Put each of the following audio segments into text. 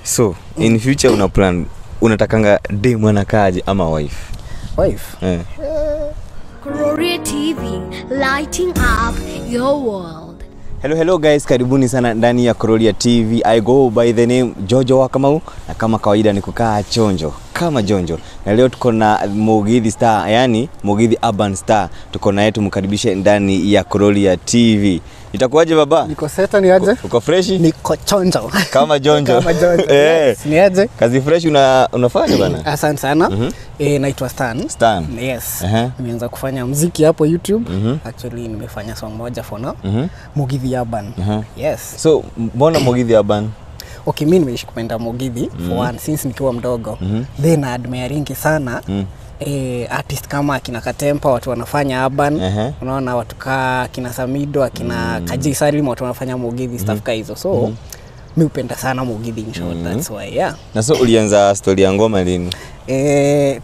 So, in future una plan, unatakanga dem anakaje ama wife? Wife? Kururia TV, lighting up your world. Hello guys, karibuni sana ndani ya Kururia TV. I go by the name Jojo Wakamau, na kama kawaida ni kukaa chonjo kama jonjo. Na leo tuko na Mugithi Star, yani Mugithi Urban Star. Tuko na yetu mkaribishe ndani ya Kururia TV. Itakuwaje baba? Niko seta ni aje? Uko freshi? Niko chonjo. Kama jonjo. Kama jonjo. Yes, ni aje? Kazi fresh unafanya bana? Asante sana. Naitwa Stan. Stan. Yes. Nimeanza kufanya muziki hapo YouTube. Actually nimefanya song moja for now. Mugithi Urban. Yes. So, mbona Mugithi Urban? Okay, mimi nimeishi kupenda Mugithi for one since nikiwa mdogo. Then admiring sana artist kama kina Katempa, watu wanafanya urban. Unaona watu kina Samido, kina Kaji Salim, watu wanafanya Mugithi stuff ka hizo. So mimi upenda sana Mugithi in short, that's why. Yeah. Na so ulianza story ya ngoma lini?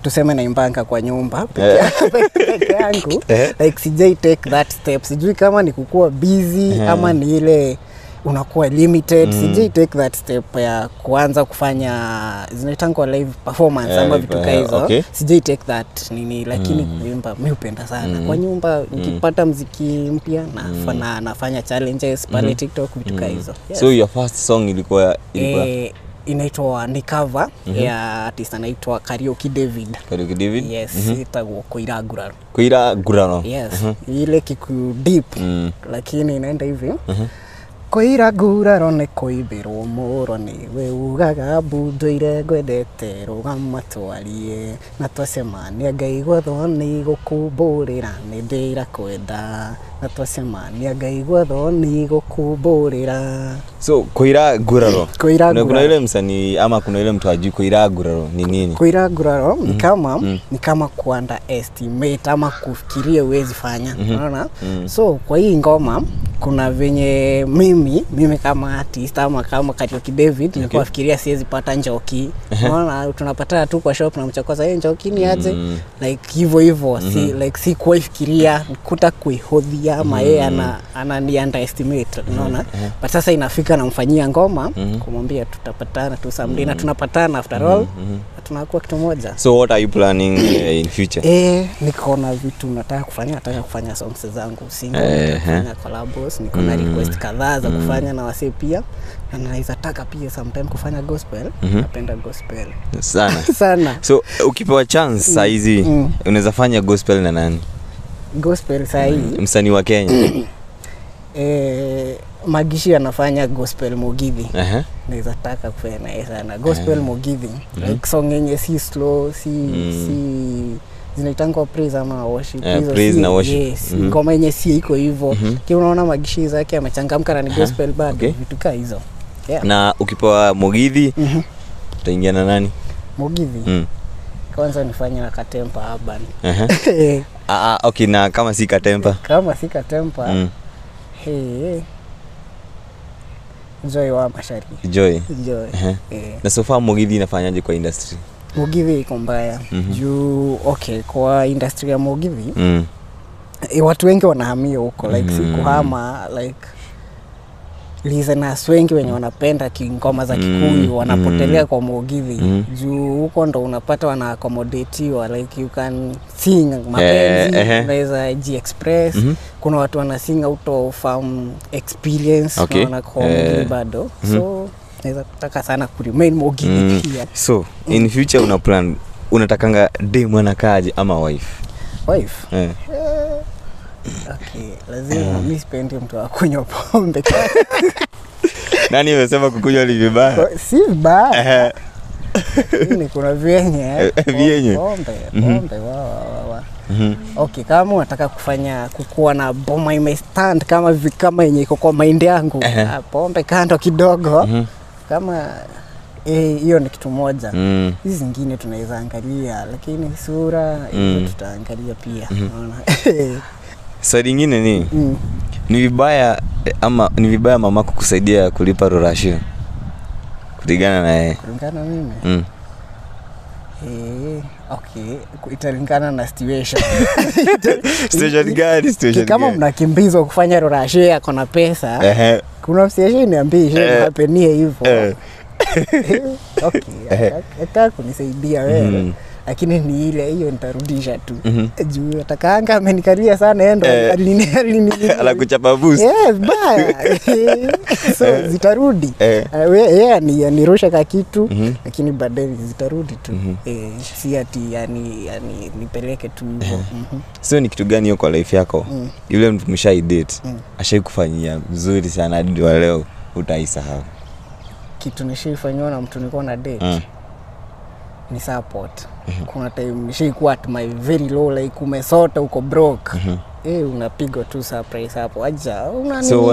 Tuseme naimbanga kwa nyumba peke yangu. Like sijai take that step. Sijui kama ni kukua busy ama ni ile unakuwa limited. Sijai take that step ya kuanza kufanya zinaitangwa live performance ama vitu kama hizo. Sijai take that nini, lakini kuimba mimi upenda sana. Kwa nyumba nikipata muziki mpya na nafanya challenges pale TikTok vitu kama hizo. So your first song ilikuwa inaitwa ni cover ya artist anaitwa Karaoke David. Karaoke David? Yes, itakuwa Kuiraguraro. Kuiraguraro. Yes, ile kiku deep lakini inaenda hivi. Kuiraguraro ne koibero moro ni we ugaga budoire gwedete rugama twarie na twasema ni Ngai gwatho ni gukuburira ni ndira kwenda na twasema ni Ngai gwatho ni gukuburira. So Kuiraguraro. Kuna ile msanii ama kuna ile mtu ajui Kuiraguraro ni nini? Kuiraguraro ni kama kuunderestimate ama kufikiria uwezi fanya. Unaona? So kwa hii ngoma kuna venye mimi kama artist ama kama Karaoke David nilikuwa nafikiria siwezi pata njoki. Unaona tunapata tu kwa shop na mchokoza yeye njoki ni aje like hivyo si like si kuifikiria kuta kuihodhia ama yeye ana underestimate. Unaona but sasa inafika namfanyia ngoma kumwambia tutapatana tu someday na tunapatana after all tunakuwa kitu moja. So what are you planning in future? Niko na vitu nataka kufanya songs zangu single, kufanya collabs, niko na request kadhaa za kufanya na wasee pia, na naweza taka pia sometime kufanya gospel. Napenda gospel sana. So ukipewa chance saa hizi unaweza fanya gospel na nani? Gospel saa hii msanii wa Kenya. Magishi anafanya gospel Mugithi. Naweza taka kufanya naye sana gospel Mugithi. Like song yenye si slow, si zinaitangwa praise ama worship. Praise na worship. Yes, ngoma yenye si iko hivyo. Unaona Magishi zake amechangamka na ni gospel bado vitu kama hizo. Na ukipewa Mugithi utaingia na nani? Mugithi. Kwanza nifanye na Katempa Urban. Okay, na kama si Katempa? Kama si Katempa Joy wa Mashariki. Joy. Na so far Mugithi inafanyaje kwa industry? Mugithi iko mbaya. Juu kwa industry ya Mugithi watu wengi wanahamia huko like si kuhama like listeners wengi wenye wanapenda ngoma za Kikuyu wanapotelea kwa Mugithi. Juu huko ndo unapata wana accommodate like you can sing mapenzi, unaweza express. Kuna watu wana sing out of experience na kwa Mugithi bado. So naweza kutaka sana ku remain Mugithi pia. So in future una plan, unatakanga dem anakaje ama wife? Okay, lazima mimi sipendi mtu akunywa pombe. Nani amesema kukunywa ni vibaya? Si vibaya. Ni kuna vyenye pombe wa. Okay, kama unataka kukua na boma imestand kama yenye iko kwa mind yangu, pombe kando kidogo. Kama hiyo ni kitu moja. Hizi zingine tunaweza angalia, lakini sura hiyo tutaangalia pia. Unaona? Swali lingine ni vibaya mama kukusaidia kulipa rorashio kulingana na yeye? Kulingana mimi? Okay, italingana na situation. Situation gani? Kama mnakimbizwa kufanya rorashio yako na pesa, kuna situation niambie hapenie hivyo. Okay, ataka kunisaidia wewe. Lakini ni ile hiyo nitarudisha tu. Juu atakaanga amenikalia sana endo Anakuchapa boost. Yes, baya. So zitarudi. Yeye nirusha ka kitu lakini baadaye zitarudi tu. Si ati yani nipeleke tu hivyo. So ni kitu gani hiyo kwa life yako? Yule mtu mshai date ashaikufanyia mzuri sana hadi wa leo utaisahau. Kitu nishifanywa na mtu nilikuwa na date. Ni support. Kuna time nishikuwa at my very low, like umesota uko broke. Unapigwa tu surprise hapo. Aja una So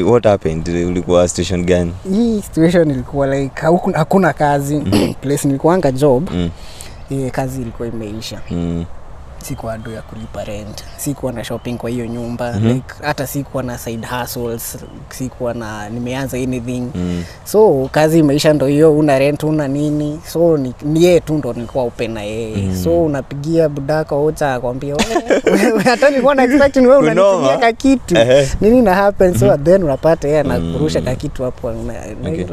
what happened? Ulikuwa situation gani? Hii situation ilikuwa like hakuna kazi. Place nilikuanga job. Kazi ilikuwa imeisha. Sikuwa ado ya kulipa rent, sikuwa na shopping kwa hiyo nyumba, like hata sikuwa na side hustles, sikuwa na nimeanza anything. So kazi imeisha, ndo hiyo, una rent una nini, so ni yeye tu ndo nilikuwa open na yeye. So unapigia budaka ocha akwambia wewe hata nilikuwa na expecting wewe unanipigia ka kitu nini na happen. So then unapata yeye anakurusha ka kitu hapo,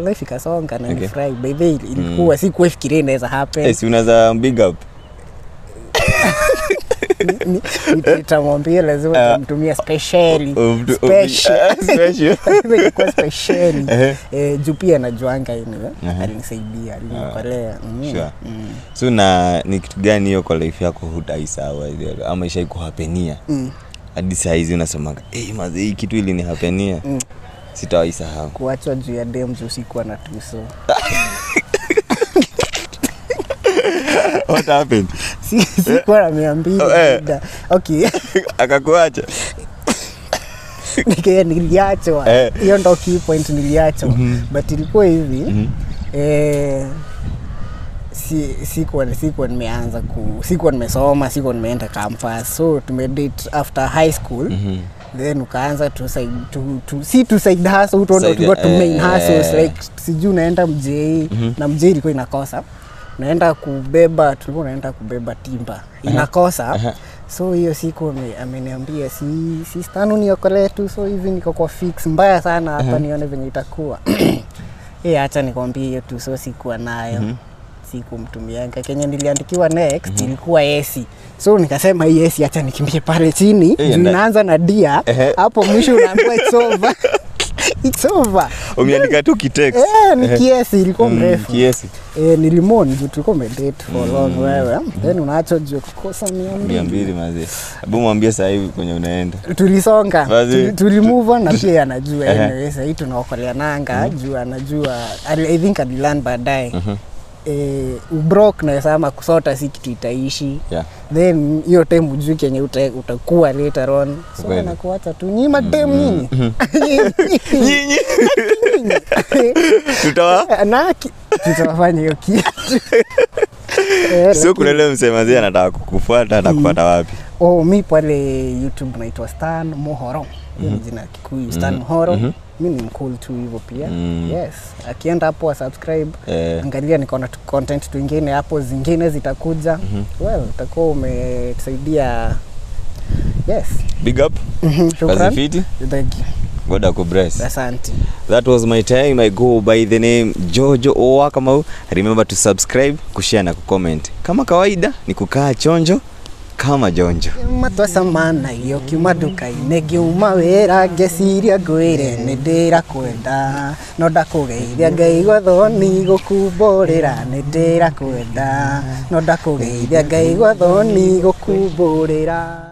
life ikasonga na ni fry. By the way ilikuwa sikuwa fikiria inaweza happen. Si unaza big up. Nitamwambia lazima tumtumia special kwa special. Juu pia najuanga yeye alinisaidia, aliniokolea. So na ni kitu gani hiyo kwa life yako hutaisahau ama ishaikuhapenia hadi saa hizi unasema maze hii kitu ili ni hapenia sitawaisahau? Kuachwa juu ya dem juu sikuwa na tuso. What happened? Sikuwa ameambia. Okay. Akakuacha. Niliachwa. Hiyo ndo key point, niliachwa. But ilikuwa hivi. Sikuwa nimeanza sikuwa nimesoma, sikuwa nimeenda campus. So tumedate after high school. Then ukaanza to side hustle, to main hustles, like siju naenda mjei na mjei ilikuwa inakosa. Tulikuwa naenda kubeba timba. Inakosa. So hiyo siku ameniambia si stanu niokolee tu, so hivi niko kwa fix mbaya sana hapa nione venye itakuwa. Acha nikwambie hiyo tu, so sikuwa nayo. Sikumtumianga. Kenya niliandikiwa next ilikuwa AC. So nikasema hii AC acha nikimbie pale chini. Ninaanza na dia. Hapo mwisho unaambiwa it's over. It's over. Umeandika tu kitext. Ni kiasi ilikuwa mrefu. Kiasi. Nilimoni juu tulikuwa medate for long wewe. Then unaacha juu kukosa 200 mazee. Hebu mwambie sasa hivi kwenye unaenda. Tulisonga. Tulimove on na pia anajua anyway sasa hii tunaokolea nanga juu anajua. I think alilearn baadaye. Ubroke na sama kusota si kitu itaishi. Then hiyo time ujui kenye utakuwa later on. So nakuacha tu nyima dem nini. Nyinyi. Tutafanya hiyo kitu. So kuna leo msemaji anataka kukufuata, atakufuata wapi? Mi pale YouTube naitwa Stan Mohoro. Hiyo ni jina Kikuyu, Stan Mohoro. Mimi ni mcool tu hivyo pia. Yes. Akienda hapo subscribe, angalia niko na content twingine hapo, zingine zitakuja. Well, utakuwa umetusaidia. Yes. Big up. Shukran. Thank you. God akubless. Asante. That was my time. I go by the name Jojo Owakamau. Remember to subscribe, kushare na kucomment. Kama kawaida ni kukaa chonjo kama jonjo. Matwasa mana iyo kiumaduka inegiuma wera ngeciria ngwire nindira kwenda no ndakugeithia Ngai gwathoni gukumburira nindira kwenda no ndakugeithia Ngai gwathoni gukumburira.